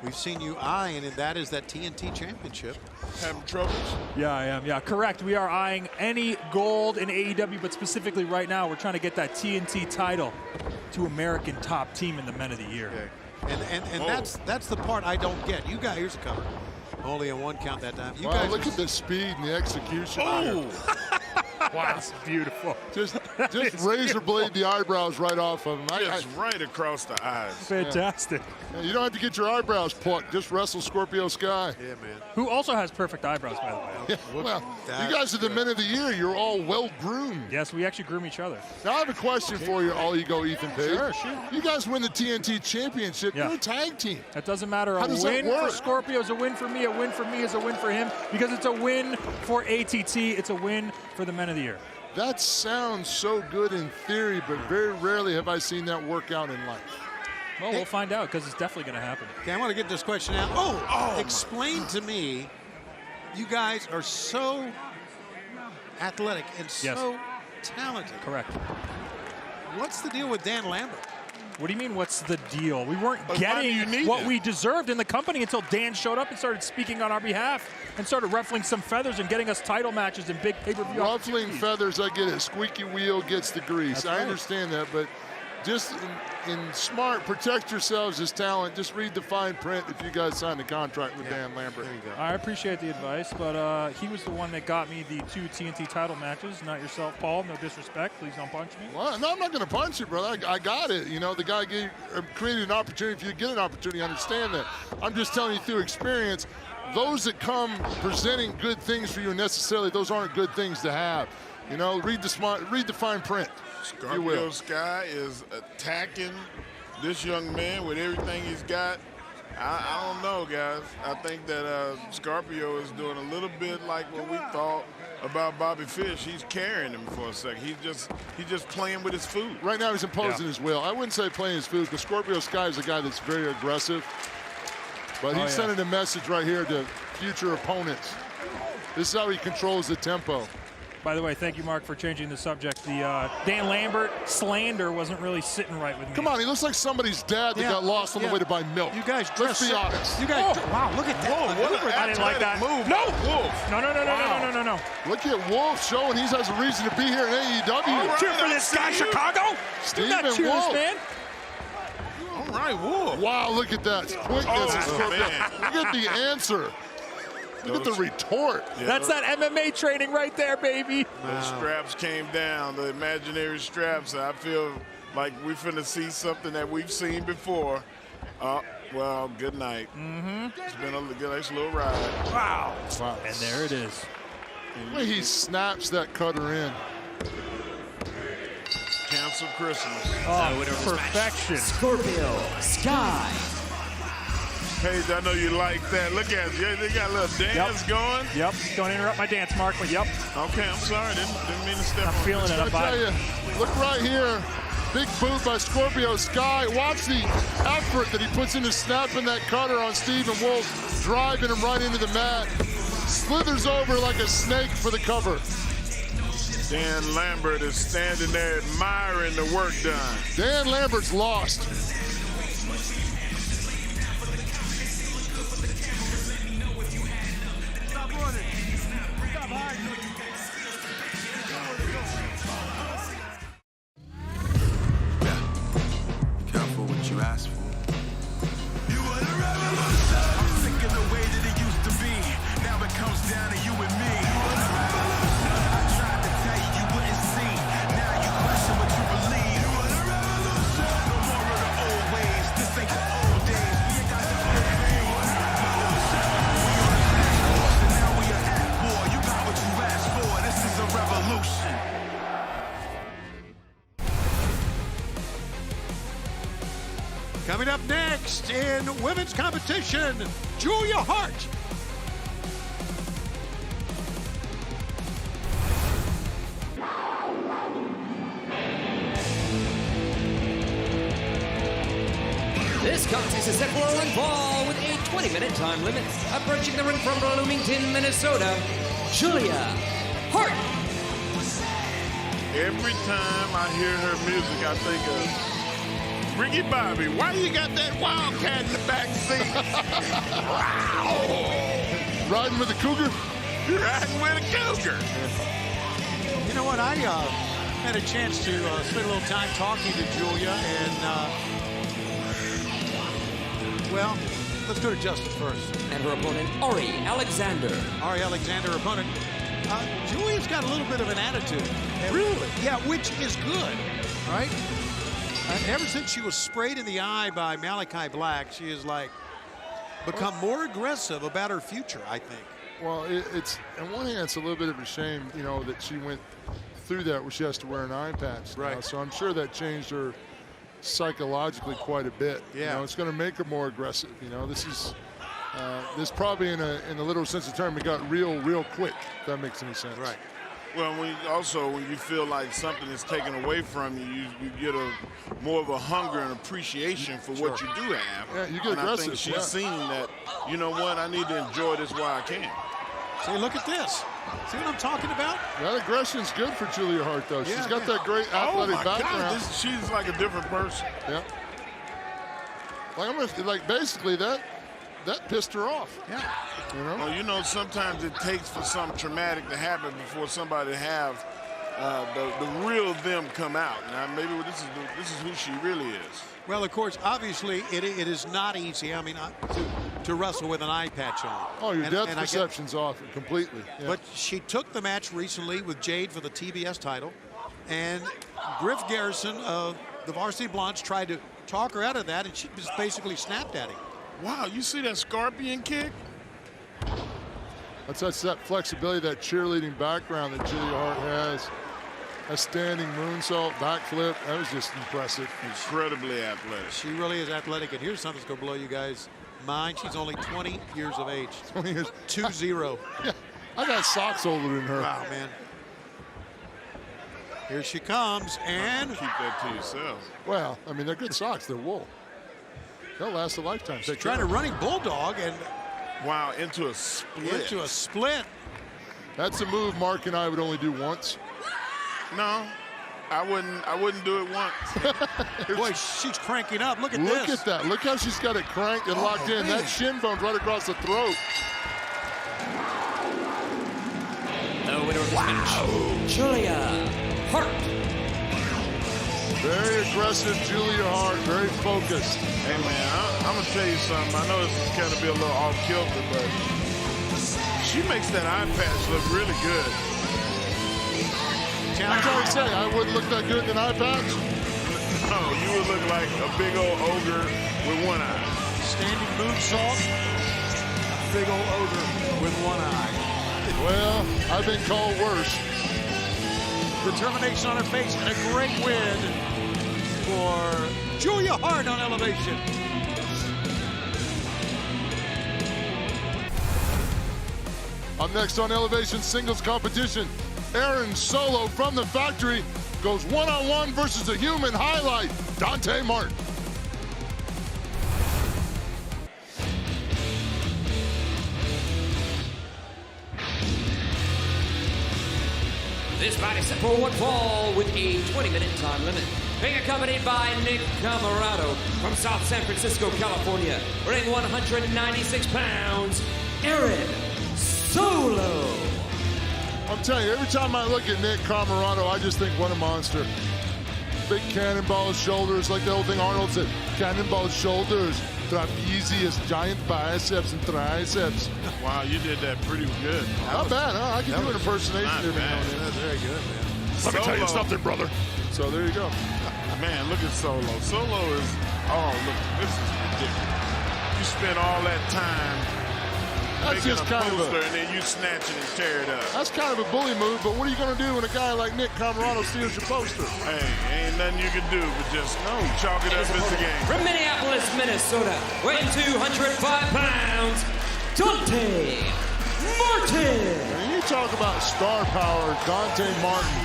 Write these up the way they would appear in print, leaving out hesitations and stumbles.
we've seen you eyeing, and that is that TNT Championship. Having troubles? Yeah, I am. Yeah, correct. We are eyeing any gold in AEW, but specifically right now, we're trying to get that TNT title to American Top Team in the Men of the Year. Okay. And that's the part I don't get. You guys, here's a cover. Only a 1 count that time. You wow, guys look at the speed and the execution. Oh! Wow, that's beautiful. Just razor blade the eyebrows right off of him. Just right across the eyes. Fantastic. Yeah, you don't have to get your eyebrows plucked. Just wrestle Scorpio Sky. Yeah, man. Who also has perfect eyebrows, by the way. Yeah, well, you guys are the Men of the Year. You're all well groomed. Yes, we actually groom each other. Now I have a question for you, All Ego Ethan Page. Sure, shoot. You guys win the TNT Championship. Yeah. You're a tag team. That doesn't matter. How A does that win work? for Scorpio is a win for me. A win for me is a win for him because it's a win for ATT. It's a win for the Men of the Year. That sounds so good in theory, but very rarely have I seen that work out in life. Well, we'll find out because it's definitely going to happen. Okay, I want to get this question out. Explain to me, you guys are so athletic and so talented. Correct. What's the deal with Dan Lambert? What do you mean, what's the deal? We weren't getting what we deserved in the company until Dan showed up and started speaking on our behalf and started ruffling some feathers and getting us title matches in big pay-per-view. Ruffling feathers, I get it. Squeaky wheel gets the grease. That's I right. understand that, but just in smart, protect yourselves as talent. Just read the fine print if you guys signed a contract with Dan Lambert. There you go. I appreciate the advice, but he was the one that got me the 2 TNT title matches, not yourself, Paul. No disrespect. Please don't punch me. Well, no, I'm not going to punch you, brother. I got it. You know, the guy created an opportunity for you to get an opportunity. I understand that. I'm just telling you through experience, those that come presenting good things for you necessarily, those aren't good things to have. You know, read the fine print. Scorpio Sky is attacking this young man with everything he's got. I don't know, guys. I think that Scorpio is doing a little bit like what we thought about Bobby Fish. He's carrying him for a second. He's just playing with his food. Right now he's imposing his will. I wouldn't say playing his food because Scorpio Sky is a guy that's very aggressive. But he's sending a message right here to future opponents. This is how he controls the tempo. By the way, thank you, Mark, for changing the subject. The Dan Lambert slander wasn't really sitting right with me. Come on, he looks like somebody's dad that got lost on the way to buy milk. You guys, let's be honest. You guys, wow, look at that. I didn't like that. Move. No. Wolf. No. Look at Wolf showing he has a reason to be here in AEW. Cheer for this guy, Chicago. Do not cheer this man. All right, Wolf. Wow, look at that quickness. Man. Look at the answer. Look at the retort. Yeah, that's that MMA training right there, baby. The straps came down, the imaginary straps. I feel like we're finna see something that we've seen before. Well, good night. It's been a nice little ride. Wow. And there it is. The way he snaps that cutter in. Cancel Christmas. Oh, perfection. Scorpio Sky. Paige, I know you like that. Look at you. They got a little dance going. Yep. Don't interrupt my dance, Mark. But yep. Okay, I'm sorry. Didn't mean to step on. I'm feeling it. I tell you, look right here. Big boot by Scorpio Sky. Watch the effort that he puts into snapping that cutter on Stephen Wolf, driving him right into the mat. Slithers over like a snake for the cover. Dan Lambert is standing there admiring the work done. Dan Lambert's lost. Careful what you ask for. You are the revolution. I'm sick of the way that it used to be. Now it comes down to you and me. You are the revolution. I tried to tell you, you wouldn't see. Now you question what you believe. You are the revolution. No more of the old ways. This ain't the old days. We ain't got the old days. You are the revolution. We are the next force, and now we are at war. You got what you asked for. This is a revolution. Coming up next in women's competition, Julia Hart. This contest is set for a one fall with a 20-minute time limit. Approaching the ring from Bloomington, Minnesota, Julia Hart. Every time I hear her music, I think of Ricky Bobby, why you got that Wildcat in the back seat? Riding with the Cougar? Riding with a Cougar. You know what? I had a chance to spend a little time talking to Julia, and, well, let's go to Justin first. And her opponent, Ari Alexander. Ari Alexander, opponent. Julia's got a little bit of an attitude. Really? Yeah, which is good, right? Ever since she was sprayed in the eye by Malakai Black, she has, like, become more aggressive about her future, I think. Well, it's on one hand, it's a little bit of a shame, you know, that she went through that where she has to wear an eye patch now. Right. So I'm sure that changed her psychologically quite a bit. Yeah. You know, it's going to make her more aggressive. You know, this is this probably in a literal sense of the term, it got real quick. If that makes any sense. Right. Well, when you feel like something is taken away from you, you get more of a hunger and appreciation for what you do have. Yeah, you get and aggressive. I think she's seen that, you know what, I need to enjoy this while I can. See, look at this. See what I'm talking about? That aggression's good for Julia Hart, though. Yeah, She's got that great athletic background. God, she's like a different person. Yeah. Like basically that pissed her off. Yeah. You know? Well, you know, sometimes it takes for something traumatic to happen before somebody have the real them come out. Now, maybe this is who she really is. Well, of course, obviously, it is not easy. I mean, to wrestle with an eye patch on. Oh, your depth perception's off completely. Yeah. But she took the match recently with Jade for the TBS title, and Griff Garrison of the Varsity Blondes tried to talk her out of that, and she just basically snapped at him. Wow, you see that scorpion kick? That's that flexibility, that cheerleading background that Julia Hart has. A standing moonsault, backflip, that was just impressive. Incredibly athletic. She really is athletic, and here's something that's going to blow you guys' mind. She's only 20 years of age. 20 years. 2-0. Yeah, I got socks older than her. Wow, man. Here she comes, and keep that to yourself. Well, I mean, they're good socks. They're wool. They'll last a lifetime. she's trying to running bulldog, and wow, into a split. That's a move Mark and I would only do once. No, I wouldn't do it once. Boy, she's cranking up. Look at this. Look at that. Look how she's got it cranked and locked in. Man. That shin bone's right across the throat. The winner of this match, Julia Hart. Very aggressive Julia Hart, very focused. Hey, man, I'm going to tell you something. I know this is going to be a little off kilter, but she makes that eye patch look really good. I'm trying to say, I wouldn't look that good in an eye patch. No, you would look like a big old ogre with one eye. Standing moonsault. Big old ogre with one eye. Well, I've been called worse. Determination on her face and a great win for Julia Hart on Elevation. Up next on Elevation singles competition, Aaron Solo from the factory goes one-on-one versus a human highlight, Dante Martin. This fight is set for one fall with a 20-minute time limit. Being accompanied by Nick Camarado from South San Francisco, California, weighing 196 pounds, Aaron Solo. I'm telling you, every time I look at Nick Camarado, I just think, what a monster. Big cannonball shoulders, like the old thing Arnold said, cannonball shoulders, trapezius, giant biceps and triceps. Wow, you did that pretty good. Not bad, huh? I can do an impersonation not every now and bad. then. That's very good, man. Let me tell you something, brother. So there you go. Man, look at Solo. Solo is, oh, look, this is ridiculous. You spend all that time That's making just a kind of poster a, and then you snatch it and tear it up. that's kind of a bully move, but what are you going to do when a guy like Nick Camarado steals your poster? Hey, ain't nothing you can do but just chalk it up as the game. From Minneapolis, Minnesota, weighing 205 pounds, Dante Martin. When you talk about star power, Dante Martin,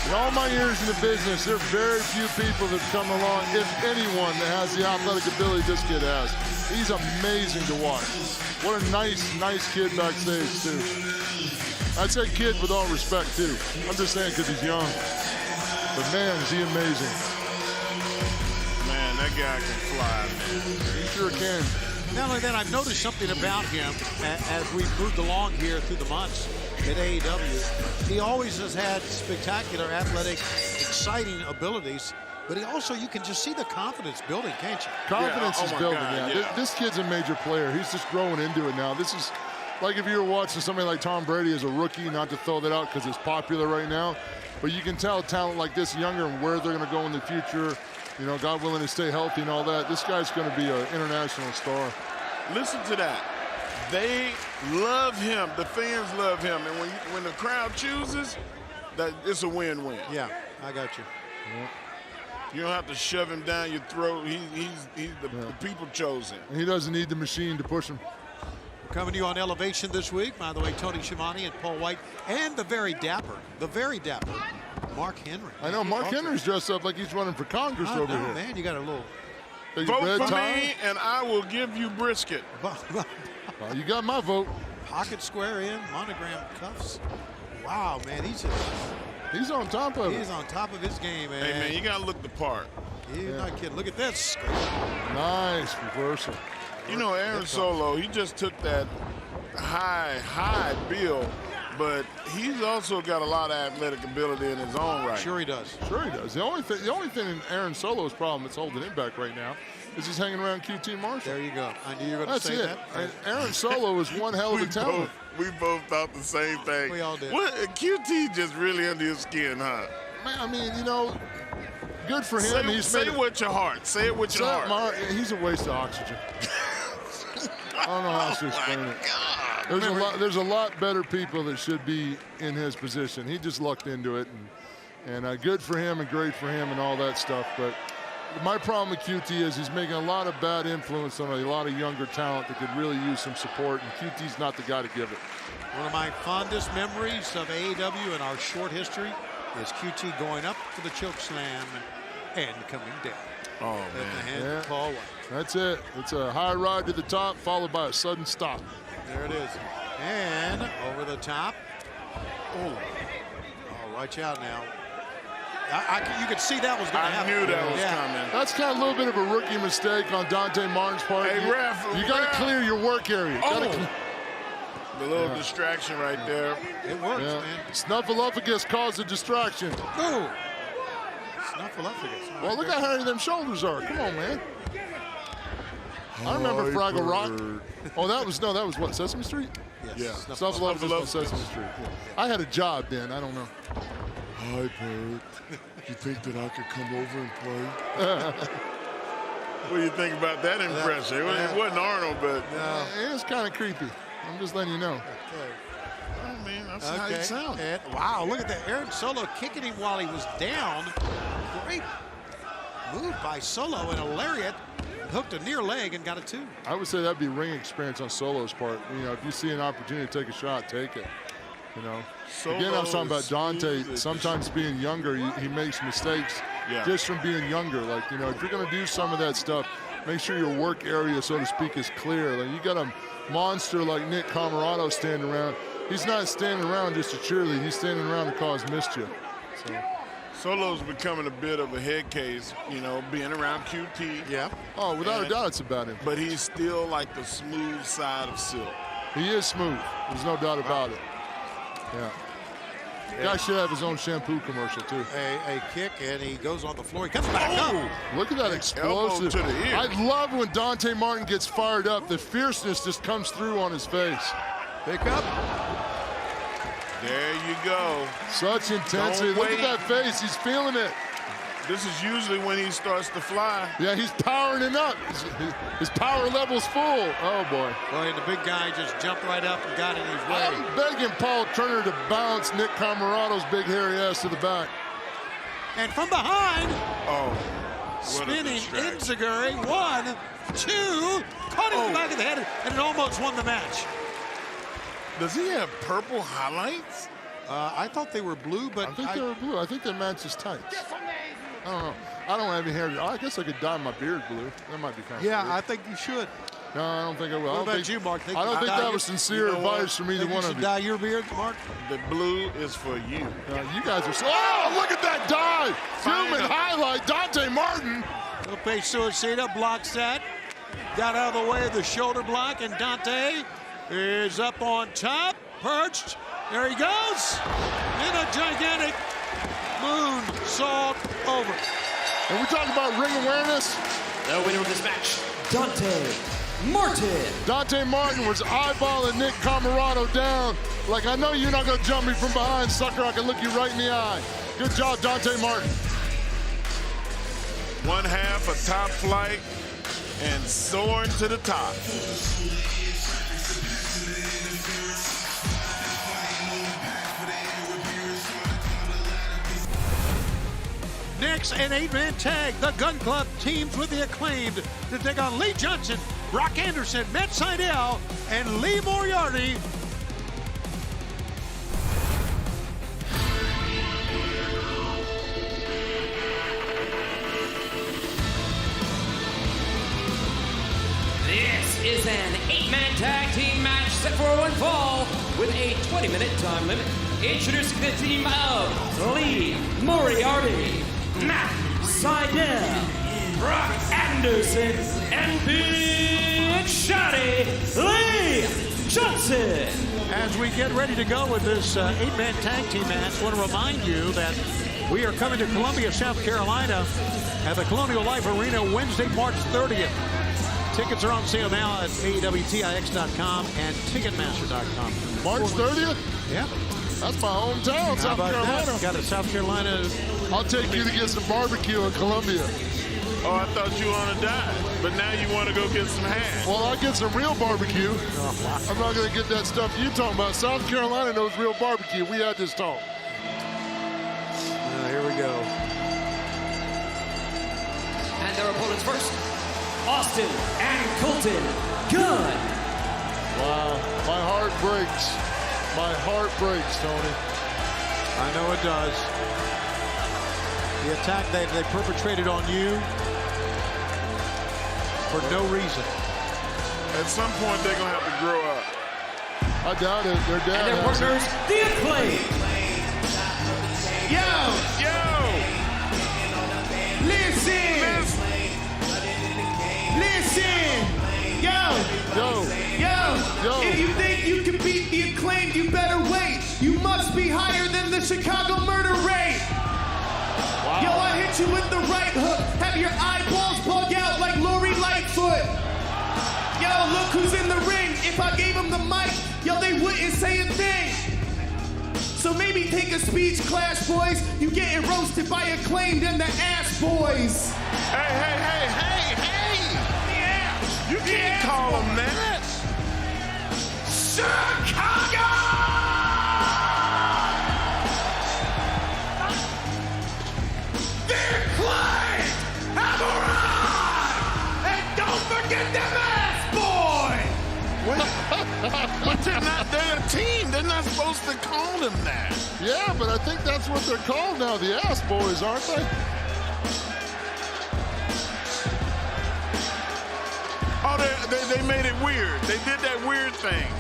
in all my years in the business, there are very few people that come along, if anyone, that has the athletic ability this kid has. He's amazing to watch. What a nice kid backstage, too. I'd say kid with all respect, too. I'm just saying because he's young. But, man, is he amazing. Man, that that guy can fly, man. He sure can. Not only that, I've noticed something about him as we've moved along here through the months at AEW. He always has had spectacular, athletic, exciting abilities, but he also, you can just see the confidence building, can't you? Confidence is building, God, yeah. This kid's a major player. He's just growing into it now. This is like if you were watching somebody like Tom Brady as a rookie, not to throw that out because it's popular right now, but you can tell talent like this younger and where they're going to go in the future. You know, God willing to stay healthy and all that. This guy's going to be an international star. Listen to that. They love him. The fans love him. And when the crowd chooses, that it's a win-win. Yeah, I got you. Yeah. You don't have to shove him down your throat. The people chose him. He doesn't need the machine to push him. Coming to you on Elevation this week, by the way, Tony Schiavone and Paul White, and the very dapper Mark Henry. I know, Mark Henry's dressed up like he's running for Congress over here. Man, you got a little... Vote for me, and I will give you brisket. Well, you got my vote. Pocket square in, monogram cuffs. Wow, man, he's on top of it. He's on top of his game, man. Hey, man, you got to look the part. He's not kidding. Look at this. Nice reversal. You know, Aaron Solo, he just took that high bill, but he's also got a lot of athletic ability in his own right. Sure he does. Sure he does. The only thing in Aaron Solo's problem that's holding him back right now is he's hanging around QT Marshall. There you go. I knew you were going to say that. Aaron Solo is one hell of a talent. We both thought the same thing. We all did. QT just really under his skin, huh? Man, I mean, you know, good for him. Say it with your heart. Say it with your heart. He's a waste of oxygen. I don't know how else to explain it. There's a lot better people that should be in his position. He just lucked into it, and good for him and great for him and all that stuff. But my problem with QT is he's making a lot of bad influence on a lot of younger talent that could really use some support, and QT's not the guy to give it. One of my fondest memories of AEW in our short history is QT going up to the choke slam and coming down. Oh, at man. the hand of Paul White. That's it. It's a high ride to the top followed by a sudden stop. There it is. And over the top. Oh, watch out now. You could see that was going to happen. I knew that was coming. That's kind of a little bit of a rookie mistake on Dante Martin's part. Hey, ref. You got to clear your work area. The little distraction right there. It works, man. Snuffleupagus caused a distraction. Ooh. Snuffleupagus. Well, look how hairy them shoulders are. Come on, man. I remember Fraggle Rock. Oh, that was what, Sesame Street? Yes. Yeah. Snuffleupagus on Sesame Street. I had a job then. I don't know. Hi, Bert. You think that I could come over and play? What do you think about that impression? It wasn't Arnold, but it was kind of creepy. I'm just letting you know. Oh, man, that's how it sounds. Wow, look at that. Aaron Solo kicking him while he was down. Great move by Solo, and a lariat hooked a near leg and got a 2. I would say that'd be ring experience on Solo's part. You know, if you see an opportunity to take a shot, take it. You know. Again, I was talking about Dante. Sometimes being younger, he makes mistakes just from being younger. Like, you know, if you're going to do some of that stuff, make sure your work area, so to speak, is clear. Like, you got a monster like Nick Camarado standing around. He's not standing around just to cheerlead. He's standing around to cause mischief. So. Solo's becoming a bit of a head case, you know, being around QT. Yeah. Oh, without a doubt it's about him. But he's still like the smooth side of silk. He is smooth. There's no doubt about it. Yeah. Guy should have his own shampoo commercial, too. A kick, and he goes on the floor. He comes back up. Look at that explosive. To the ear. I love when Dante Martin gets fired up. The fierceness just comes through on his face. Pick up. There you go. Such intensity. Look at that face. He's feeling it. This is usually when he starts to fly. Yeah, he's powering it up. His power level's full. Oh, boy. Boy, and the big guy just jumped right up and got in his way. I'm begging Paul Turner to bounce Nick Camarado's big hairy ass to the back. And from behind, spinning Enziguri, 1, 2, caught him in the back of the head, and it almost won the match. Does he have purple highlights? I thought they were blue, but I think they were blue. I think they match his tights. I don't know. I don't have any hair. I guess I could dye my beard blue. That might be kind of weird. I think you should. No, I don't think I will. What about you, Mark? I don't think that was sincere advice from either one of you. Dye your beard, Mark? The blue is for you. You guys are so. Oh, look at that dive! Human highlight, Dante Martin. Lupe Suicida blocks that. Got out of the way of the shoulder block, and Dante is up on top, perched. There he goes. In a gigantic moonsault over. And we talk about ring awareness. The winner of this match, Dante Martin. Dante Martin was eyeballing Nick Comoroto down. Like, I know you're not going to jump me from behind, sucker. I can look you right in the eye. Good job, Dante Martin. One half a top flight and soaring to the top. Next, an 8-man tag. The Gun Club teams with the Acclaimed to take on Lee Johnson, Brock Anderson, Matt Seidel, and Lee Moriarty. This is an 8-man tag team match set for one fall with a 20-minute time limit. Introducing the team of Lee Moriarty, Matt Seidel, Brock Anderson, and Big Shotty Lee Johnson. As we get ready to go with this 8-man tag team match, I want to remind you that we are coming to Columbia, South Carolina at the Colonial Life Arena Wednesday, March 30th. Tickets are on sale now at AEWTIX.com and Ticketmaster.com. March 30th? Yeah. That's my hometown, South Carolina. Got a South Carolina. I'll take you to get some barbecue in Columbia. Oh, I thought you want to die, but now you want to go get some hash. Well, I'll get some real barbecue. I'm not going to get that stuff you talking about. South Carolina knows real barbecue. We had this talk. Here we go. And their opponents first, Austin and Colton Gunn. Wow, my heart breaks. My heart breaks, Tony. I know it does. The attack they perpetrated on you for no reason. At some point, they're going to have to grow up. I doubt it. Their dad And their has partners, the Acclaimed. Yo! Listen! Yo! If you think you can beat the Acclaimed, you better wait. You must be higher than the Chicago murder rate. Wow. Yo, I hit you with the right hook. Have your eyeballs bug out like Lori Lightfoot. Yo, look who's in the ring. If I gave them the mic, yo, they wouldn't say a thing. So maybe take a speech class, boys. You getting roasted by Acclaimed and the Ass Boys. Hey! Yeah. You can't call them that. Chicago! The Acclaimed have arrived! And don't forget them Ass Boys! But they're a team. They're not supposed to call them that. Yeah, but I think that's what they're called now, the Ass Boys, aren't they? Oh, they made it weird. They did that weird thing.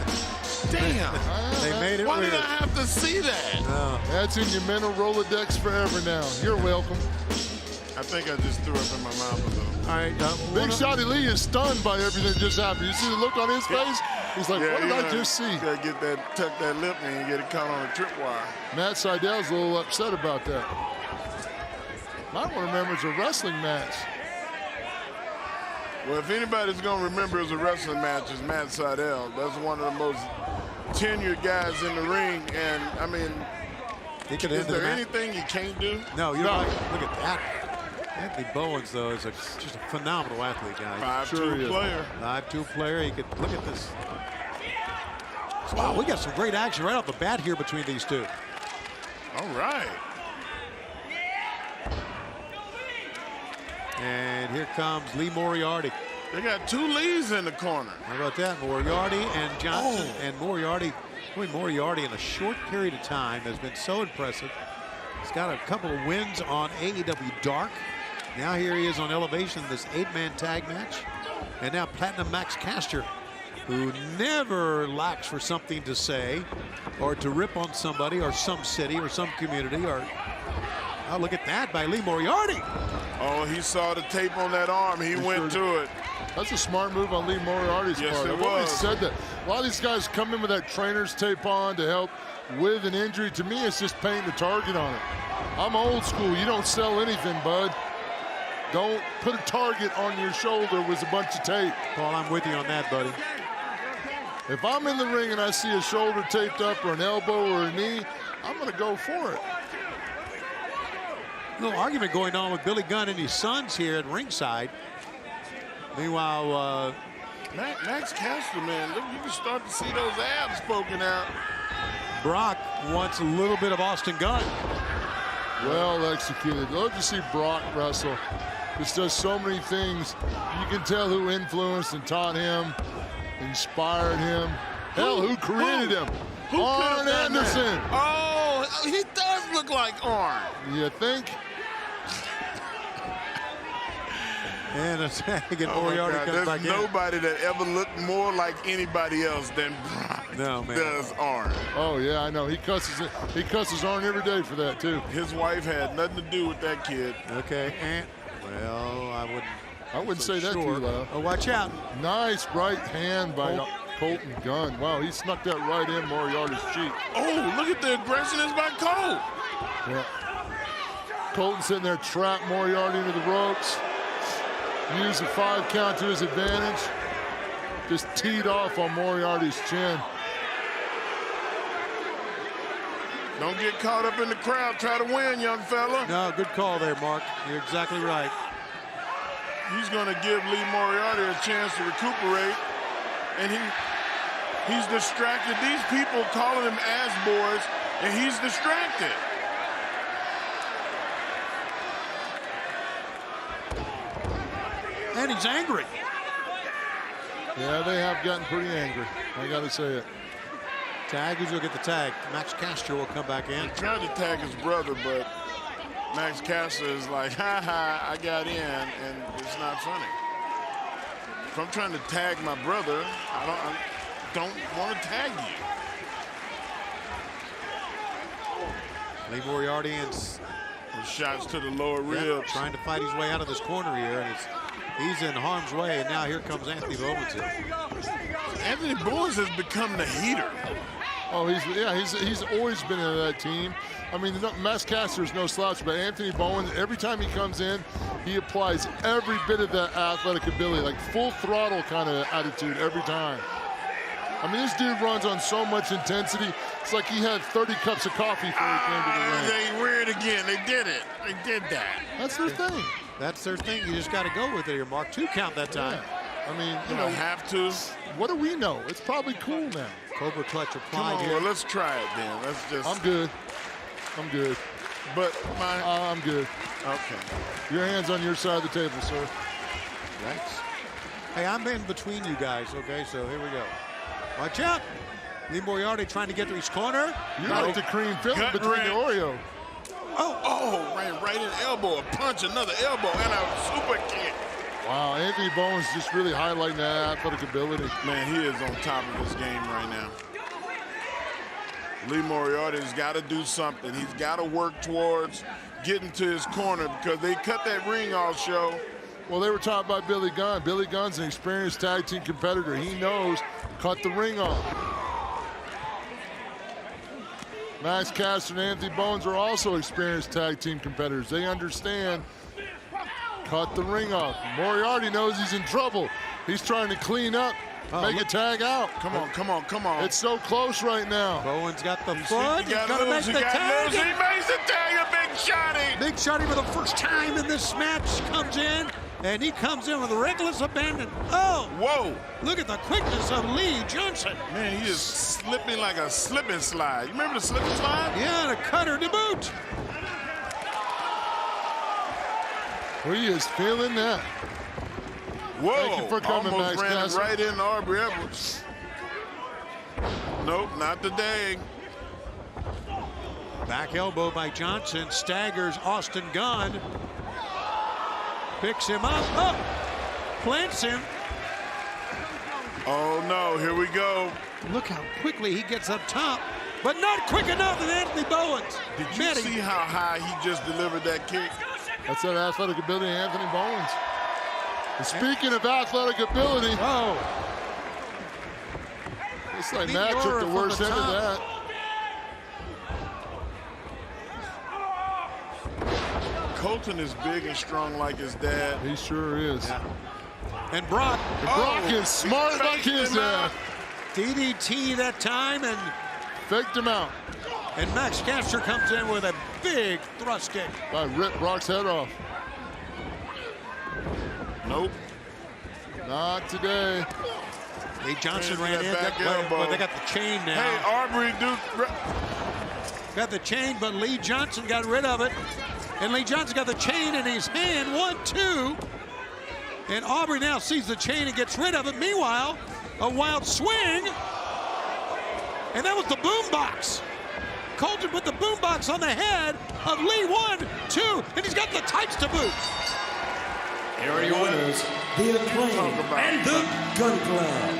Damn. They made it Why weird. did I have to see that? No. That's in your mental Rolodex forever now. You're welcome. I think I just threw up in my mouth a little. All right. Big Shotty Lee is stunned by everything that just happened. You see the look on his face? He's like, what did I just see? You gotta get that, tuck that lip in and get it caught on a tripwire. Matt Seidel's a little upset about that. I don't remember it's a wrestling match. Well, if anybody's gonna remember as a wrestling match, it's Matt Seidel. That's one of the most tenured guys in the ring, and I mean, is there anything you can't do? No, you're right. Look at that. Anthony Bowens, though, is just a phenomenal athlete, guys. 5'2" player. 5'2" player. He could look at this. Wow, we got some great action right off the bat here between these two. All right. And here comes Lee Moriarty. They got two Lees in the corner. How about that? Moriarty and Johnson. And Moriarty in a short period of time has been so impressive. He's got a couple of wins on AEW Dark. Now here he is on Elevation, this 8-man tag match. And now Platinum Max Caster, who never lacks for something to say or to rip on somebody or some city or some community. Or, oh, look at that by Lee Moriarty. Oh, he saw the tape on that arm. He went to it. That's a smart move on Lee Moriarty's part. Yes, it I've always was. said that. A lot of these guys come in with that trainer's tape on to help with an injury. To me, it's just painting a target on it. I'm old school. You don't sell anything, bud. Don't put a target on your shoulder with a bunch of tape. Paul, I'm with you on that, buddy. If I'm in the ring and I see a shoulder taped up or an elbow or a knee, I'm going to go for it. A little argument going on with Billy Gunn and his sons here at ringside. Meanwhile, Max Caster, man, look, you can start to see those abs poking out. Brock wants a little bit of Austin Gunn. Well executed. Love to see Brock wrestle. This does so many things. You can tell who influenced and taught him, inspired him. Hell, who created him? Who Arn Anderson. Oh, he does look like Arn. You think? And a tag, and Oh my Moriarty God, comes back there's in. nobody that ever looked more like anybody else than Brock does Arn. Oh yeah, I know. He cusses Arn every day for that too. His wife had nothing to do with that kid. Okay, and well, I wouldn't say that too loud. Oh, watch out. Nice right hand by Colton Gunn. Wow, he snuck that right in Moriarty's cheek. Oh, look at the aggressiveness by Cole. Yeah. Colton sitting there, trapped Moriarty into the ropes. Used the 5 count to his advantage. Just teed off on Moriarty's chin. Don't get caught up in the crowd. Try to win, young fella. No, good call there, Mark. You're exactly right. He's going to give Lee Moriarty a chance to recuperate. And he's distracted. These people calling him ass boys, and he's distracted. And he's angry. Yeah, they have gotten pretty angry. I got to say it. Tag, who's going to get the tag? Max Caster will come back in. He tried to tag his brother, but Max Caster is like, ha ha, I got in, and it's not funny. If I'm trying to tag my brother, I don't want to tag you. Lee Moriarty and The shots to the lower ribs. trying to fight his way out of this corner here, and he's in harm's way, and now here comes Anthony Bowens in. Anthony Bowens has become the heater. Oh, he's always been in that team. I mean, Max Caster is no slouch, but Anthony Bowen, every time he comes in, he applies every bit of that athletic ability, like full throttle kind of attitude every time. I mean, this dude runs on so much intensity. It's like he had 30 cups of coffee before he came to the ring. They weird again. They did it. They did that. That's their thing. That's their thing. You just got to go with it here, Mark. 2 count that time. Yeah. I mean, You don't have to. what do we know? It's probably cool now. Cobra clutch Come applied on, here. well, let's try it then. Let's just. I'm good. I'm good. But I'm good. Okay. Your hand's on your side of the table, sir. Thanks. Hey, I'm in between you guys, okay? So here we go. Watch out. Lee Moriarty trying to get to his corner. You like the cream filling Gut between wrench. the Oreo. Oh, ran right in the elbow. A punch, another elbow, and a super kick. Wow, Anthony Bowen's just really highlighting that athletic ability. Man, he is on top of this game right now. Lee Moriarty's got to do something. He's got to work towards getting to his corner because they cut that ring all show. Well, they were taught by Billy Gunn. Billy Gunn's an experienced tag team competitor. He knows cut the ring off. Max Caster and Anthony Bowens are also experienced tag team competitors. They understand cut the ring off. Moriarty knows he's in trouble. He's trying to clean up, make a tag out. Come on, come on, come on. It's so close right now. Bowen's got the foot. He's got going to make loose, the he got tag. loose. He makes the tag, a big shotty. Big Shotty for the first time in this match comes in, and he comes in with reckless abandon. Oh! Whoa! Look at the quickness of Lee Johnson. Man, he is slipping like a slip and slide. You remember the slip and slide? Yeah, and a cutter to boot. He is feeling that. Whoa! Thank you for coming, Almost Max ran Caster. right into Aubrey Edwards. Nope, not today. Back elbow by Johnson. Staggers Austin Gunn. Picks him up. Oh! Plants him. Oh no, here we go. Look how quickly he gets up top, but not quick enough with Anthony Bowens. Did you see how high he just delivered that kick? That's that athletic ability of Anthony Bowens. And speaking of athletic ability, looks like Matt took the worst end of that. Colton is big and strong like his dad. He sure is. Yeah. And Brock is smart like his dad. DDT that time and faked him out. And Max Caster comes in with a big thrust kick. Rip Brock's head off. Nope. Not today. Lee Johnson ran in. But they got the chain now. Hey, Aubrey Duke. Got the chain, but Lee Johnson got rid of it. And Lee Johnson got the chain in his hand. 1, 2. And Aubrey now sees the chain and gets rid of it. Meanwhile, a wild swing. And that was the boombox. Colton put the boombox on the head of Lee. 1, 2. And he's got the tights to boot. Here are your winners, the Acclaim and the Gun Club.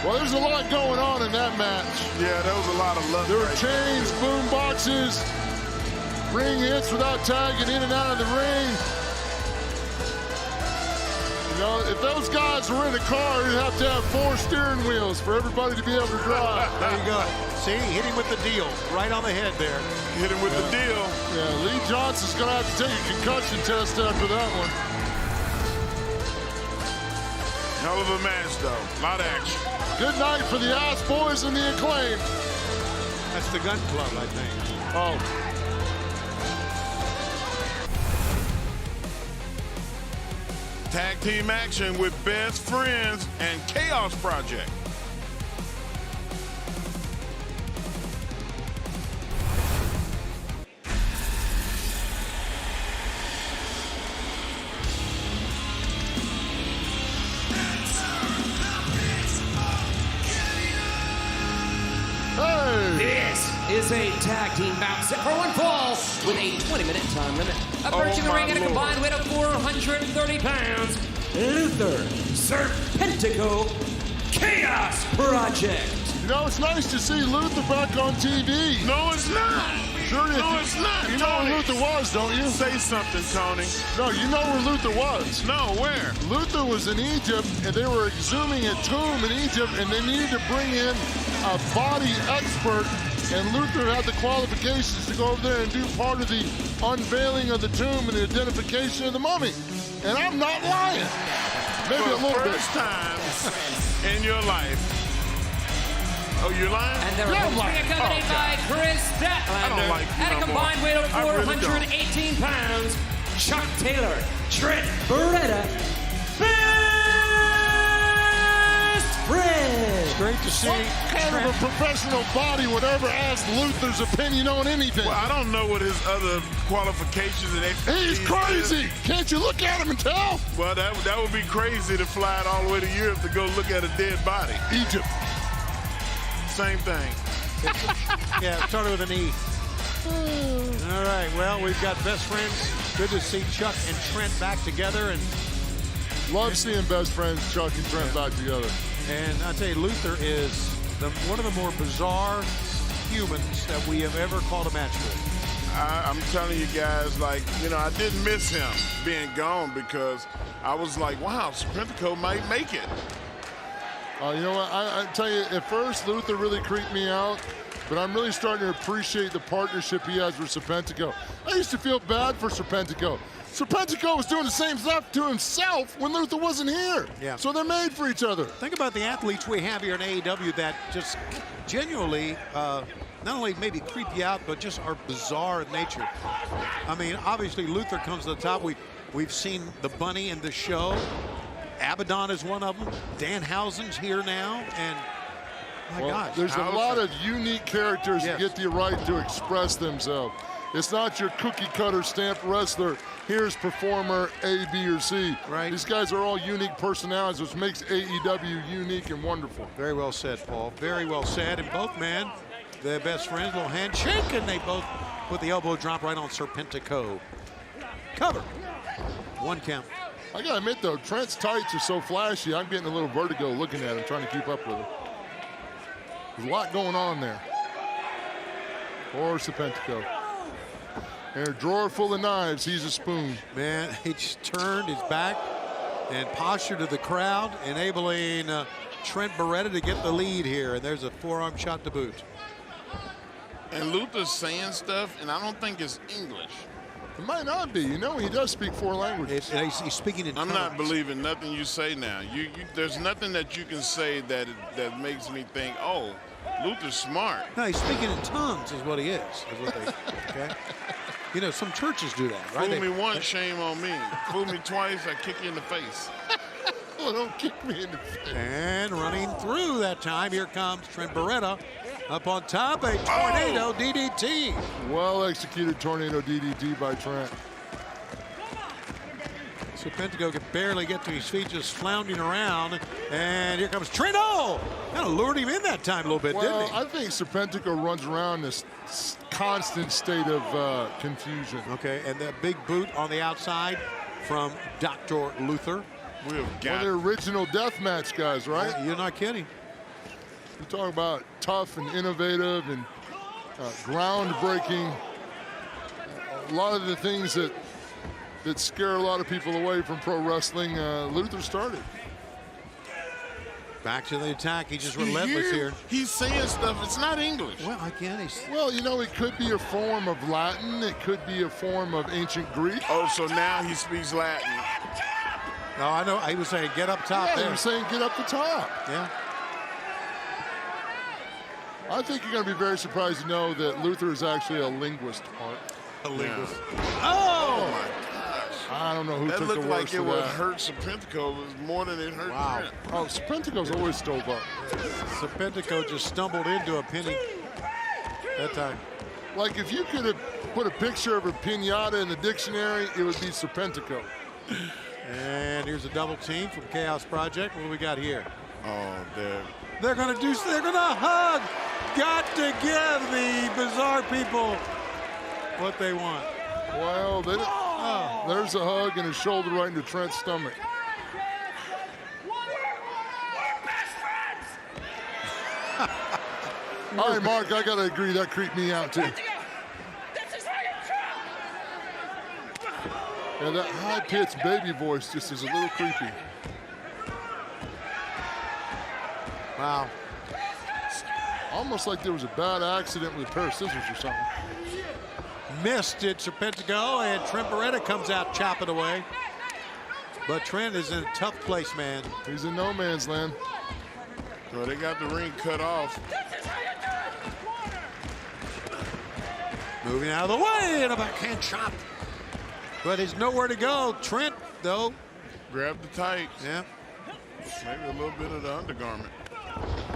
Well, there's a lot going on in that match. Yeah, there was a lot of love. There were chains, boom boxes, ring hits without tagging in and out of the ring. You know, if those guys were in a car, you'd have to have 4 steering wheels for everybody to be able to drive. There you go. See, hit him with the deal. Right on the head there. Hit him with the deal. Yeah, Lee Johnson's going to have to take a concussion test after that one. Hell of a match, though. A lot of action. Good night for the Ass Boys and the Acclaim. That's the Gun Club, I think. Oh. Tag team action with Best Friends and Chaos Project. This is a tag team bout set for one fall with a 20-minute time limit. Approaching the ring at a combined weight of 430 pounds, Luther Serpentico Chaos Project. You know, it's nice to see Luther back on TV. No, it's not. Sure, no, it's not. You know where Luther was, don't you? Say something, Tony. No, you know where Luther was. No, where? Luther was in Egypt, and they were exhuming a tomb in Egypt, and they needed to bring in a body expert, and Luther had the qualifications to go over there and do part of the unveiling of the tomb and the identification of the mummy. And I'm not lying. Maybe For a little bit. first time in your life. Oh, you're lying? And they're accompanied by Chris Statlander at a combined weight of 418 pounds, Chuck Taylor, Trent Beretta, Best Friends. Great to see. What kind of a professional body would ever ask Luther's opinion on anything? Well, I don't know what his other qualifications and expertise. He's crazy. Can't you look at him and tell? Well, that would be crazy to fly it all the way to Europe to go look at a dead body. Egypt. Same thing. Yeah, it started with an E. All right, well, we've got Best Friends. Good to see Chuck and Trent back together. And love seeing Best Friends, Chuck and Trent back together. And I tell you, Luther is one of the more bizarre humans that we have ever called a match with. I'm telling you guys, like, you know, I didn't miss him being gone because I was like, wow, Serpentico might make it. You know what, I tell you, at first, Luther really creeped me out, but I'm really starting to appreciate the partnership he has with Serpentico. I used to feel bad for Serpentico. Serpentico was doing the same stuff to himself when Luther wasn't here. Yeah. So they're made for each other. Think about the athletes we have here in AEW that just genuinely not only maybe creep you out, but just are bizarre in nature. I mean, obviously, Luther comes to the top. We've seen the Bunny in the show. Abaddon is one of them. Danhausen's here now, and my gosh. There's a lot of unique characters that get the right to express themselves. It's not your cookie-cutter stamped wrestler. Here's performer A, B, or C. Right. These guys are all unique personalities, which makes AEW unique and wonderful. Very well said, Paul. Very well said. And both men, their Best Friends, little handshake, and they both put the elbow drop right on Serpentico. Cover. 1 count. I gotta admit though, Trent's tights are so flashy, I'm getting a little vertigo looking at him, trying to keep up with him. There's a lot going on there. Or Serpentico. And a drawer full of knives, he's a spoon. Man, he just turned his back and postured to the crowd, enabling Trent Beretta to get the lead here. And there's a forearm shot to boot. And Luther's saying stuff, and I don't think it's English. It might not be. You know, he does speak 4 languages. He's speaking in I'm tongues. not believing nothing you say now. There's nothing that you can say that makes me think, oh, Luther's smart. No, he's speaking in tongues is what he is what they, okay? You know, some churches do that, right? Fool me once, shame on me. Fool me twice, I kick you in the face. Oh, don't kick me in the face. And running through that time, here comes Trent Beretta. Up on top, a tornado DDT. Well executed tornado DDT by Trent. Serpentico could barely get to his feet, just floundering around. And here comes Trent. Oh, kind of lured him in that time a little bit, didn't he? I think Serpentico runs around this constant state of confusion. Okay, and that big boot on the outside from Dr. Luther. We've One got of the original deathmatch guys, right? You're not kidding. You talk about tough and innovative and groundbreaking. A lot of the things that scare a lot of people away from pro wrestling, Luther started. Back to the attack. He's just relentless here. He's saying stuff. It's not English. Well, again, Well, you know, it could be a form of Latin. It could be a form of ancient Greek. Oh, so now he speaks Latin. No, I know. He was saying get up top Yeah, there. he was saying get up the top. Yeah. I think you're going to be very surprised to know that Luther is actually a linguist, Mark. A linguist. Oh my gosh. I don't know who That took the looked worst like it of would that. hurt Serpentico more than it hurt Trent. Oh, Serpentico's always stove up. Serpentico just stumbled into a pinning that time. Like if you could have put a picture of a pinata in the dictionary, it would be Serpentico. And here's a double team from Chaos Project. What do we got here? Oh, They're gonna hug. Got to give the bizarre people what they want. Well, there's a hug and a shoulder right into Trent's stomach. All right, Mark, I gotta agree, that creeped me out too. Yeah, that high-pitched baby voice just is a little creepy. Wow. Almost like there was a bad accident with a pair of scissors or something. Missed it, Serpentico, and Trent Beretta comes out chopping away. But Trent is in a tough place, man. He's in no man's land. So they got the ring cut off. Moving out of the way, and a backhand chop. But he's nowhere to go. Trent, though. Grab the tights. Yeah. Maybe a little bit of the undergarment.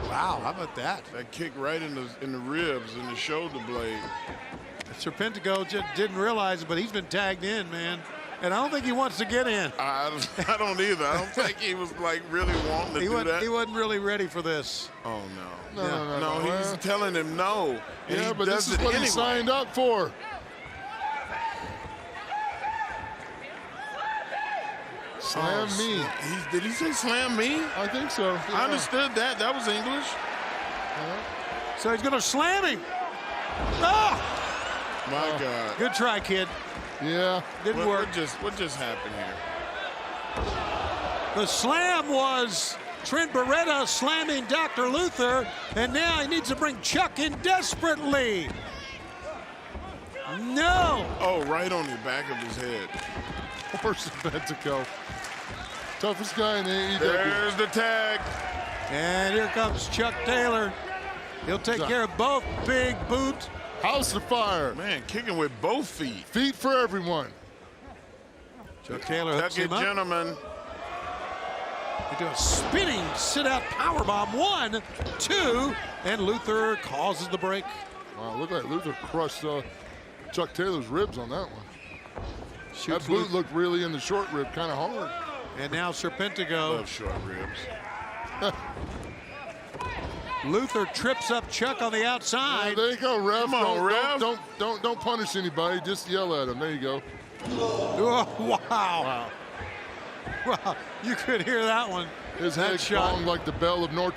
Wow, how about that? That kick right in the ribs and the shoulder blade. Serpentico just didn't realize it, but he's been tagged in, man. And I don't think he wants to get in. I don't either. I don't think he was like really wanting to do that. He wasn't really ready for this. Oh no. No, He's telling him no. And Yeah, he but does this is it what anyway. he signed up for. Slam me. Did he say slam me? I think so. I Yeah. understood that. That was English. So he's going to slam him. Oh! My God. Good try, kid. Yeah. Didn't work. What just happened here? The slam was Trent Beretta slamming Dr. Luther, and now he needs to bring Chuck in desperately. No. Oh, right on the back of his head. Poor Serpentico. Toughest guy in the AEW. There's the tag. And here comes Chuck Taylor. He'll take care of both big boot. House of Fire. Man, kicking with both feet. Feet for everyone. Chuck Taylor hooks Tuck it, him up. gentlemen. They do a spinning sit-out powerbomb. 1, 2, and Luther causes the break. Wow, look like Luther crushed Chuck Taylor's ribs on that one. That boot looked really in the short rib, kind of hard. And now Serpentico. Love short ribs. Luther trips up Chuck on the outside. Yeah, there you go, ref. Come on, ref. Don't punish anybody. Just yell at him. There you go. Oh, wow. Wow, you could hear that one. His That head shot. swung like the bell of Notre